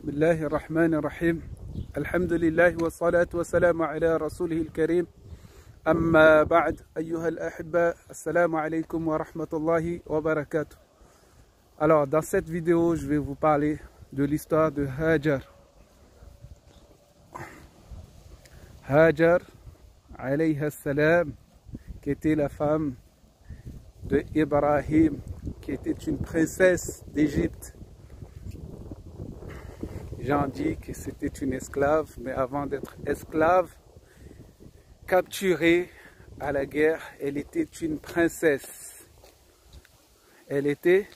بسم الله الرحمن الرحيم الحمد لله والصلاة والسلام على رسوله الكريم أما بعد أيها الأحبة السلام عليكم ورحمة الله وبركاته. Alors dans cette vidéo je vais vous parler de l'histoire de Hajar. Hajar alayha salam, qui était la femme de Ibrahim, qui était une princesse d'Égypte. J'en dis que c'était une esclave, mais avant d'être esclave, capturée à la guerre, elle était une princesse. Elle était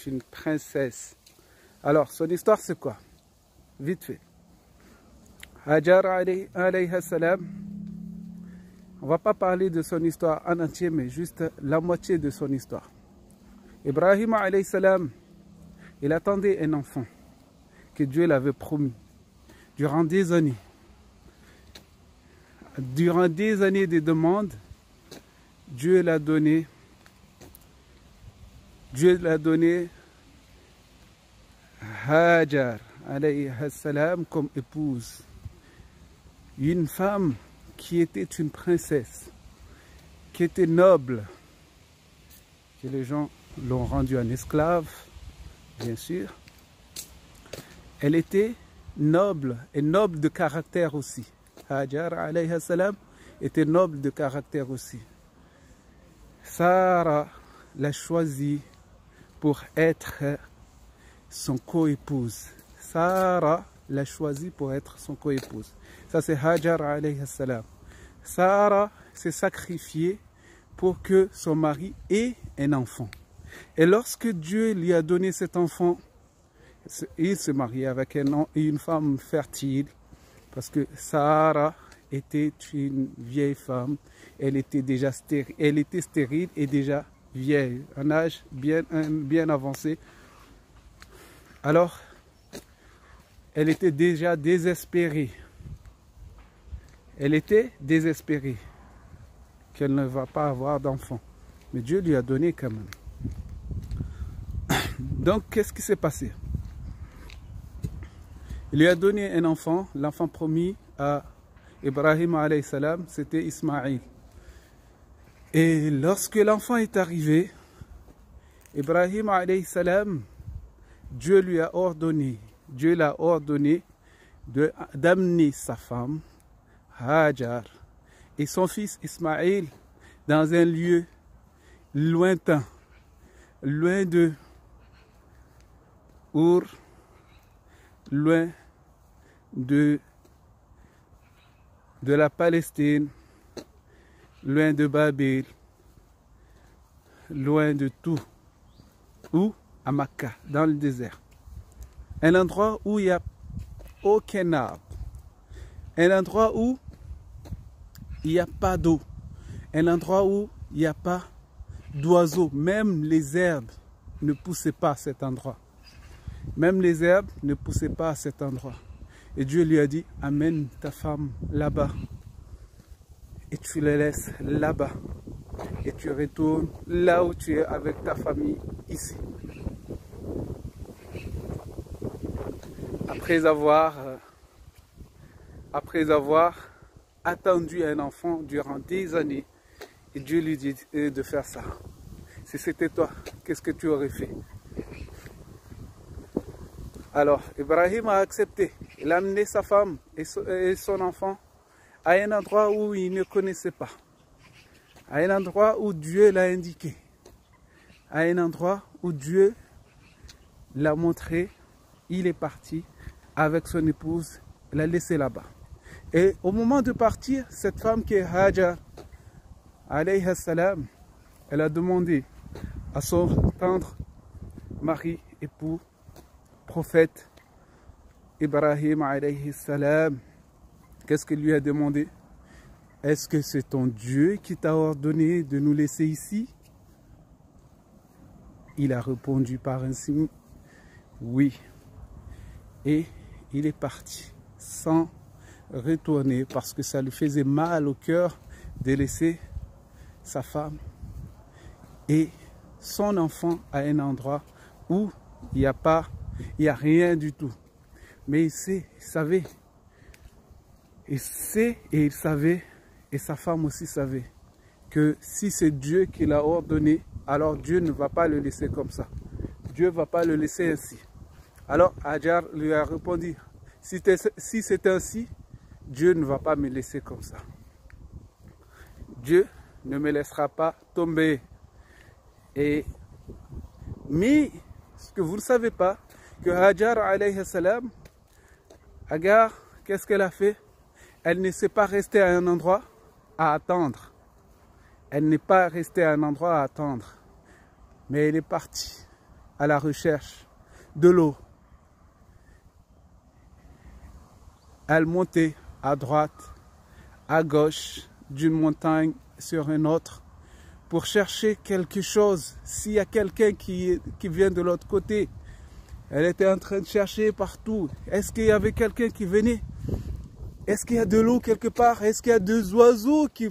une princesse. Alors, son histoire, c'est quoi? Vite fait. Hajar alayha salam, on ne va pas parler de son histoire en entier, mais juste la moitié de son histoire. Ibrahim alayhi salam, il attendait un enfant que Dieu l'avait promis durant des années. Durant des années de demandes, Dieu l'a donné. Dieu l'a donné Hajar alayha salam comme épouse. Une femme qui était une princesse, qui était noble, que les gens l'ont rendue en esclave, bien sûr. Elle était noble et noble de caractère aussi. Hajar alayha salam était noble de caractère aussi. Sarah l'a choisi pour être son coépouse. Sarah l'a choisi pour être son coépouse. Ça c'est Hajar alayha salam. Sarah s'est sacrifiée pour que son mari ait un enfant. Et lorsque Dieu lui a donné cet enfant, il se mariait avec une femme fertile, parce que Sarah était une vieille femme. Elle était déjà stérile et déjà vieille, un âge bien avancé. Alors, elle était déjà désespérée. Elle était désespérée qu'elle ne va pas avoir d'enfant. Mais Dieu lui a donné quand même. Donc, qu'est-ce qui s'est passé? Il lui a donné un enfant, l'enfant promis à Ibrahim alayhi salam, c'était Ismaïl. Et lorsque l'enfant est arrivé, Ibrahim alayhi salam, Dieu l'a ordonné d'amener sa femme, Hajar, et son fils Ismaïl dans un lieu lointain, loin de Our, loin de la Palestine, loin de Babel, loin de tout. Où? À Makka, dans le désert. Un endroit où il n'y a aucun arbre. Un endroit où il n'y a pas d'eau. Un endroit où il n'y a pas d'oiseaux. Même les herbes ne poussaient pas à cet endroit. Même les herbes ne poussaient pas à cet endroit. Et Dieu lui a dit, amène ta femme là-bas. Et tu la laisses là-bas. Et tu retournes là où tu es avec ta famille, ici. Après avoir attendu un enfant durant des années, et Dieu lui dit de faire ça. Si c'était toi, qu'est-ce que tu aurais fait? Alors, Ibrahim a accepté. Il a amené sa femme et son enfant à un endroit où il ne connaissait pas. À un endroit où Dieu l'a indiqué. À un endroit où Dieu l'a montré. Il est parti avec son épouse. Il l'a laissé là-bas. Et au moment de partir, cette femme qui est Hajar, alayha salam, elle a demandé à son tendre mari, époux, prophète Ibrahim alayhi salam, qu'est-ce qu'il lui a demandé? Est-ce que c'est ton Dieu qui t'a ordonné de nous laisser ici? Il a répondu par un signe, oui. Et il est parti sans retourner parce que ça lui faisait mal au cœur de laisser sa femme et son enfant à un endroit où il n'y a rien du tout. Mais il sait, il savait. Il sait et il savait, et sa femme aussi savait, que si c'est Dieu qui l'a ordonné, alors Dieu ne va pas le laisser comme ça. Dieu ne va pas le laisser ainsi. Alors Hajar lui a répondu, si c'est ainsi, Dieu ne va pas me laisser comme ça. Dieu ne me laissera pas tomber. Mais ce que vous ne savez pas, que Hajar alayhi salam, Hagar, qu'est-ce qu'elle a fait? Elle ne s'est pas restée à un endroit à attendre. Elle n'est pas restée à un endroit à attendre. Mais elle est partie à la recherche de l'eau. Elle montait à droite, à gauche, d'une montagne sur une autre, pour chercher quelque chose. S'il y a quelqu'un qui vient de l'autre côté, elle était en train de chercher partout. Est-ce qu'il y avait quelqu'un qui venait? Est-ce qu'il y a de l'eau quelque part? Est-ce qu'il y a deux oiseaux qui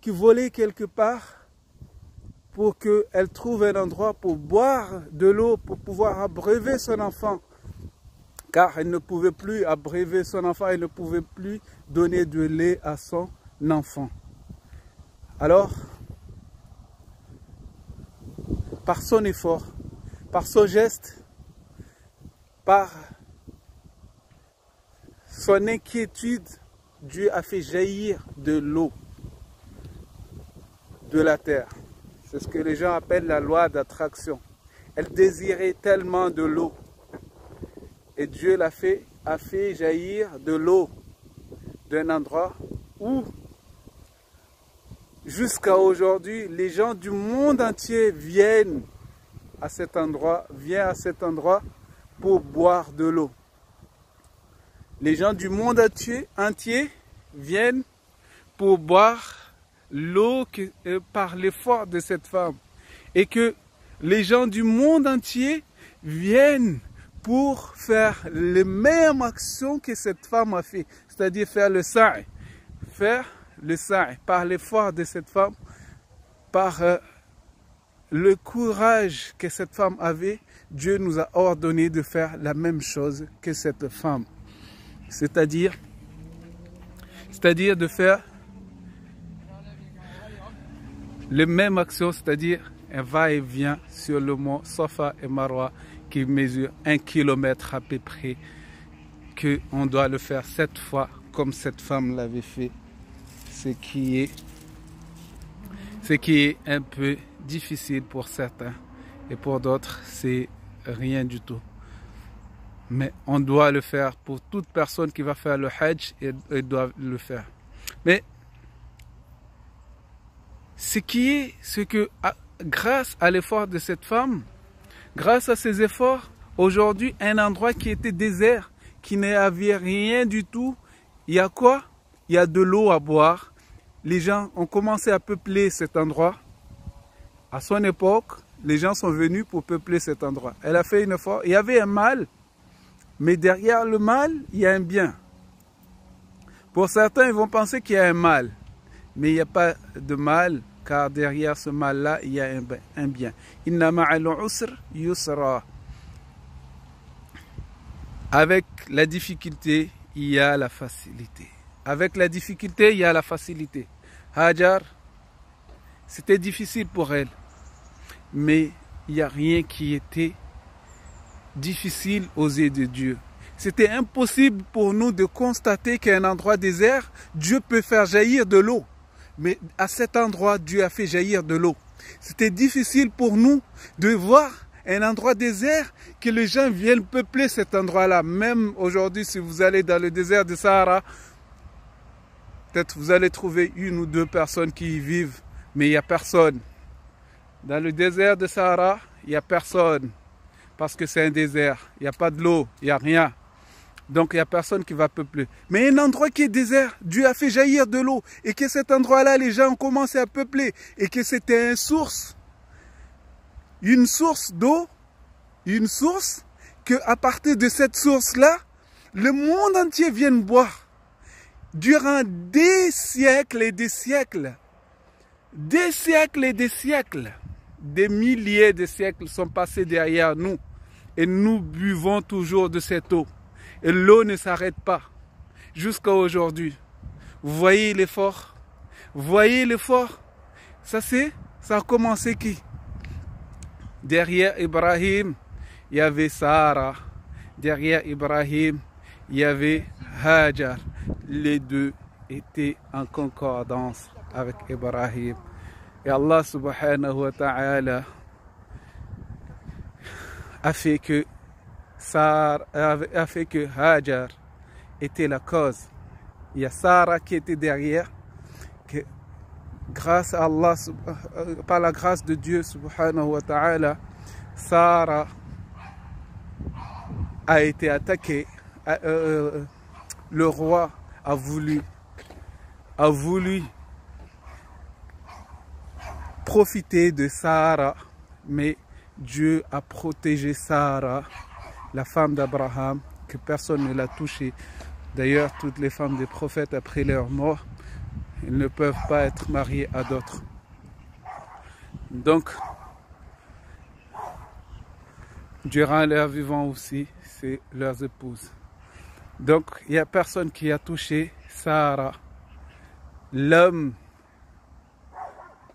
volaient quelque part? Pour qu'elle trouve un endroit pour boire de l'eau, pour pouvoir abreuver son enfant. Car elle ne pouvait plus abreuver son enfant, elle ne pouvait plus donner de lait à son enfant. Alors, par son effort, par son geste, par son inquiétude, Dieu a fait jaillir de l'eau de la terre. C'est ce que les gens appellent la loi d'attraction. Elle désirait tellement de l'eau. Et Dieu a fait jaillir de l'eau d'un endroit où, jusqu'à aujourd'hui, les gens du monde entier viennent à cet endroit pour boire de l'eau. Les gens du monde entier viennent pour boire l'eau par l'effort de cette femme. Et que les gens du monde entier viennent pour faire les mêmes actions que cette femme a fait. C'est-à-dire faire le sa'i. Faire le sa'i par l'effort de cette femme, par le courage que cette femme avait, Dieu nous a ordonné de faire la même chose que cette femme. C'est-à-dire de faire les mêmes actions, c'est-à-dire un va-et-vient sur le mont Safa et Marwa qui mesure 1 kilomètre à peu près, qu'on doit le faire 7 fois comme cette femme l'avait fait, ce qui est un peu difficile pour certains et pour d'autres c'est rien du tout. Mais on doit le faire pour toute personne qui va faire le Hajj, et doit le faire. Mais grâce à l'effort de cette femme, grâce à ses efforts, aujourd'hui, un endroit qui était désert, qui n'avait rien du tout, il y a quoi? Il y a de l'eau à boire. Les gens ont commencé à peupler cet endroit. À son époque, les gens sont venus pour peupler cet endroit. Elle a fait un effort. Il y avait un mal, mais derrière le mal, il y a un bien. Pour certains, ils vont penser qu'il y a un mal, mais il n'y a pas de mal, car derrière ce mal-là, il y a un bien. Inna ma'al usr yusra. Avec la difficulté, il y a la facilité. Avec la difficulté, il y a la facilité. Hajar, c'était difficile pour elle, mais il n'y a rien qui était difficile aux yeux de Dieu. C'était impossible pour nous de constater qu'à un endroit désert, Dieu peut faire jaillir de l'eau. Mais à cet endroit, Dieu a fait jaillir de l'eau. C'était difficile pour nous de voir un endroit désert, que les gens viennent peupler cet endroit-là. Même aujourd'hui, si vous allez dans le désert de Sahara, peut-être vous allez trouver 1 ou 2 personnes qui y vivent, mais il n'y a personne. Dans le désert de Sahara, il n'y a personne. Parce que c'est un désert, il n'y a pas de l'eau, il n'y a rien. Donc il n'y a personne qui va peupler. Mais un endroit qui est désert, Dieu a fait jaillir de l'eau. Et que cet endroit-là, les gens ont commencé à peupler. Et que c'était une source d'eau, une source, qu'à partir de cette source-là, le monde entier vient boire. Durant des siècles et des siècles, des siècles et des siècles, des milliers de siècles sont passés derrière nous. Et nous buvons toujours de cette eau. Et l'eau ne s'arrête pas jusqu'à aujourd'hui. Vous voyez l'effort? Vous voyez l'effort? Ça a commencé qui? Derrière Ibrahim, il y avait Sarah. Derrière Ibrahim, il y avait Hajar. Les deux étaient en concordance avec Ibrahim. Et Allah subhanahu wa ta'ala a fait que Hajar était la cause. Il y a Sarah qui était derrière, que grâce à Allah, par la grâce de Dieu subhanahu wa ta'ala, Sarah a été attaquée. Le roi a voulu profiter de Sarah, mais Dieu a protégé Sarah, la femme d'Abraham, que personne ne l'a touchée. D'ailleurs, toutes les femmes des prophètes, après leur mort, elles ne peuvent pas être mariées à d'autres. Donc, durant leur vivant aussi, c'est leurs épouses. Donc, il n'y a personne qui a touché Sarah. L'homme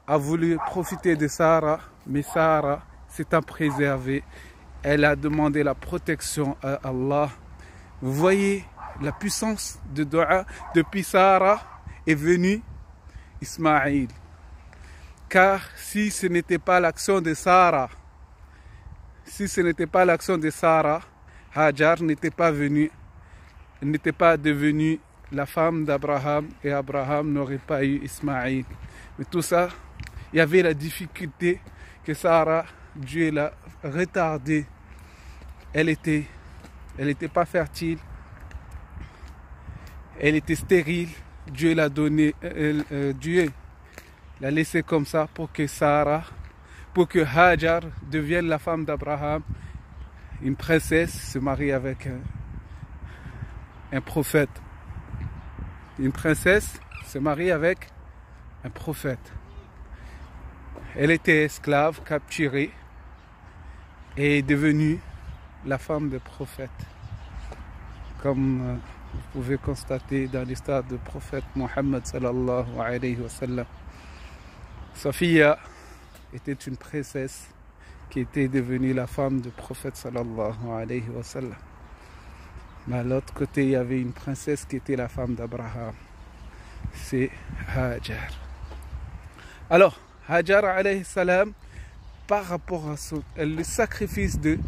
a voulu profiter de Sarah, mais Sarah s'étant préservée, elle a demandé la protection à Allah. Vous voyez la puissance de dua. Depuis Sarah est venu Ismaïl. Car si ce n'était pas l'action de Sarah, Hajar n'était pas devenue la femme d'Abraham et Abraham n'aurait pas eu Ismaïl. Mais tout ça, il y avait la difficulté que Sarah, Dieu l'a retardée. Elle était pas fertile. Elle était stérile. Dieu l'a donné, Dieu l'a laissé comme ça pour que Hajar devienne la femme d'Abraham. Une princesse se marie avec un prophète. Une princesse se marie avec un prophète. Elle était esclave, capturée, et est devenue la femme du prophète. Comme vous pouvez constater dans l'histoire du prophète Mohammed sallallahu alayhi wa sallam. Safiya était une princesse qui était devenue la femme du prophète sallallahu alayhi wa sallam. Mais à l'autre côté, il y avait une princesse qui était la femme d'Abraham. C'est Hajar. Alors, Hajar alayhi salam, par rapport à le sacrifice de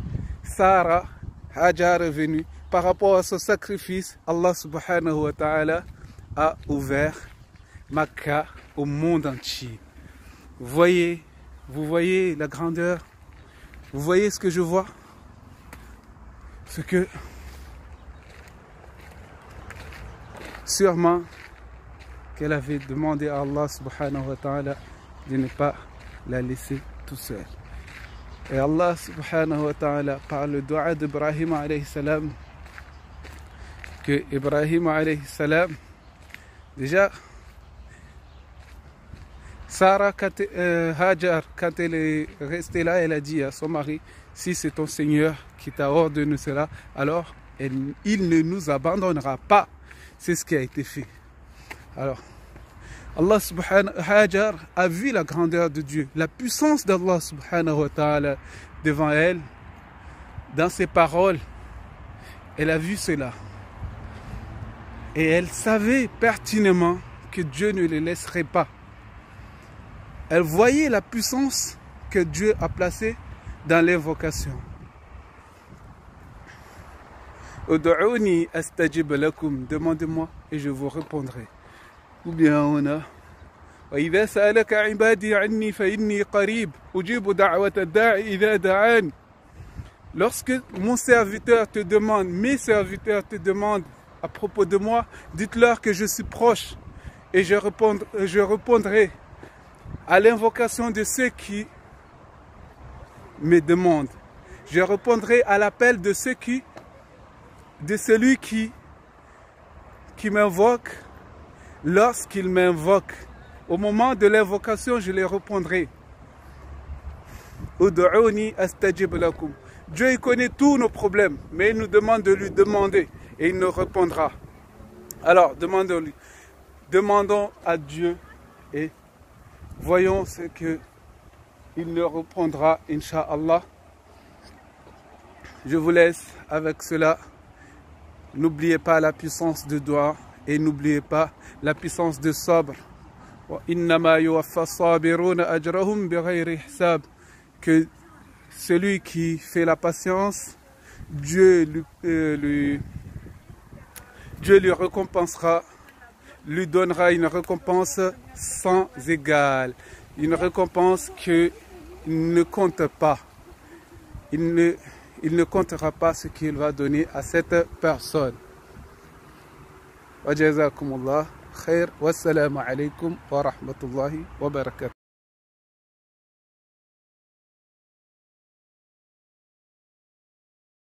Sarah, Hajar est venu. Par rapport à ce sacrifice, Allah subhanahu wa ta'ala a ouvert Makkah au monde entier. Vous voyez la grandeur? Vous voyez ce que je vois? Ce que sûrement qu'elle avait demandé à Allah subhanahu wa ta'ala de ne pas la laisser tout seul. Et Allah subhanahu wa ta'ala, par le dua d'Ibrahim alayhi salam, que Ibrahim alayhi salam, déjà, Sarah, Hajar, quand elle est restée là, elle a dit à son mari, si c'est ton Seigneur qui t'a ordonné cela, alors il ne nous abandonnera pas. C'est ce qui a été fait. Alors, Allah subhanahu wa ta'ala, Hajar a vu la grandeur de Dieu, la puissance d'Allah subhanahu wa ta'ala devant elle, dans ses paroles. Elle a vu cela. Et elle savait pertinemment que Dieu ne les laisserait pas. Elle voyait la puissance que Dieu a placée dans l'invocation. Ud'ouni astajib lakum, demandez-moi et je vous répondrai. Ou bien on a وإذا سألك عبادي عني فإني قريب أجيب دعوة الداعي إذا دعان. Lorsque mon serviteur te demande, mes serviteurs te demandent à propos de moi, dites-leur que je suis proche et je répondrai à l'invocation de ceux qui me demandent. Je répondrai à l'appel de celui qui m'invoque lorsqu'il m'invoque. Au moment de l'invocation, je les répondrai. Ud'ouni astajib lakum. Dieu, il connaît tous nos problèmes, mais il nous demande de lui demander et il nous répondra. Alors, demandons-lui. Demandons à Dieu et voyons ce que il nous répondra, Inch'Allah. Je vous laisse avec cela. N'oubliez pas la puissance de doigt et n'oubliez pas la puissance de sabre. Que celui qui fait la patience, Dieu lui récompensera, lui donnera une récompense sans égale. Une récompense qu'il ne compte pas. Il ne comptera pas ce qu'il va donner à cette personne. Wa jazakumullah khair. Wassalamu alaikum wa rahmatullahi wa barakatuh.